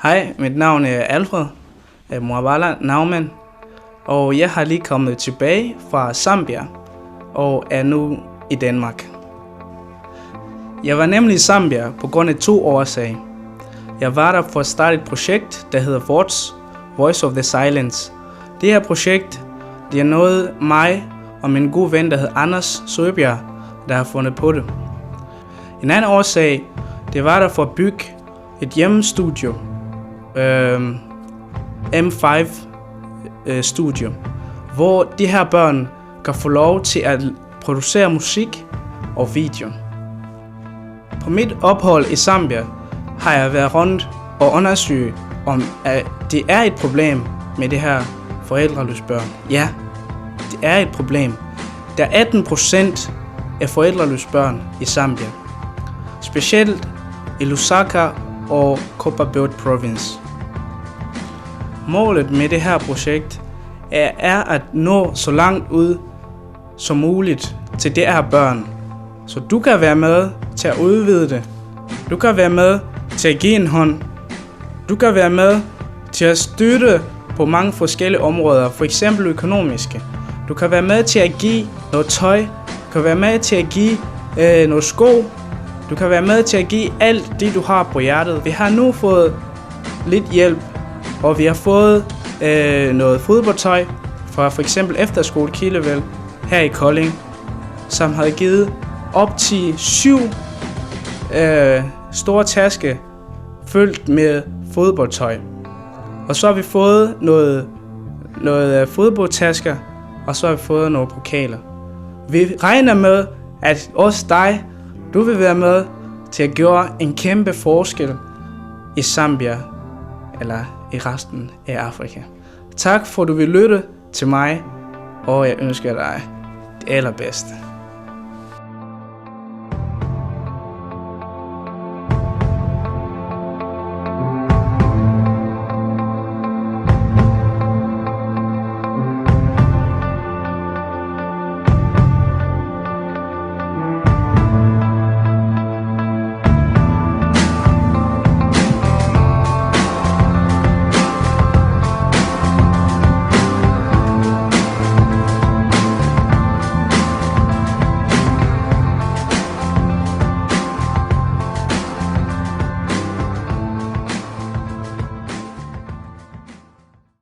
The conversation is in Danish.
Hej, mit navn er Alfred Mwabala Naumann, og jeg har lige kommet tilbage fra Zambia og er nu i Danmark. Jeg var nemlig i Zambia på grund af 2 årsager. Jeg var der for at starte et projekt, der hedder VOTS, Voice of the Silence. Det her projekt, det er noget mig og min gode ven, der hedder Anders Søbjerg, der har fundet på det. En anden årsag, det var der for at bygge et hjemmestudio, M5 studio, hvor de her børn kan få lov til at producere musik og video. På mit ophold i Zambia har jeg været rundt og undersøgt, om at det er et problem med det her forældreløse børn. Ja, det er et problem. Der er 18% af forældreløse børn i Zambia, specielt i Lusaka og Copperbelt Province. Målet med det her projekt er at nå så langt ud som muligt til de her børn, så du kan være med til at udvide det. Du kan være med til at give en hånd. Du kan være med til at støtte på mange forskellige områder, for eksempel økonomiske. Du kan være med til at give noget tøj. Du kan være med til at give noget sko. Du kan være med til at give alt det, du har på hjertet. Vi har nu fået lidt hjælp, og vi har fået noget fodboldtøj fra for eksempel Efterskole Kildevæld her i Kolding, som har givet op til 7 store taske fyldt med fodboldtøj. Og så har vi fået noget fodboldtasker, og så har vi fået nogle pokaler. Vi regner med, at også dig, du vil være med til at gøre en kæmpe forskel i Zambia eller i resten af Afrika. Tak for, at du vil lytte til mig, og jeg ønsker dig det allerbedste.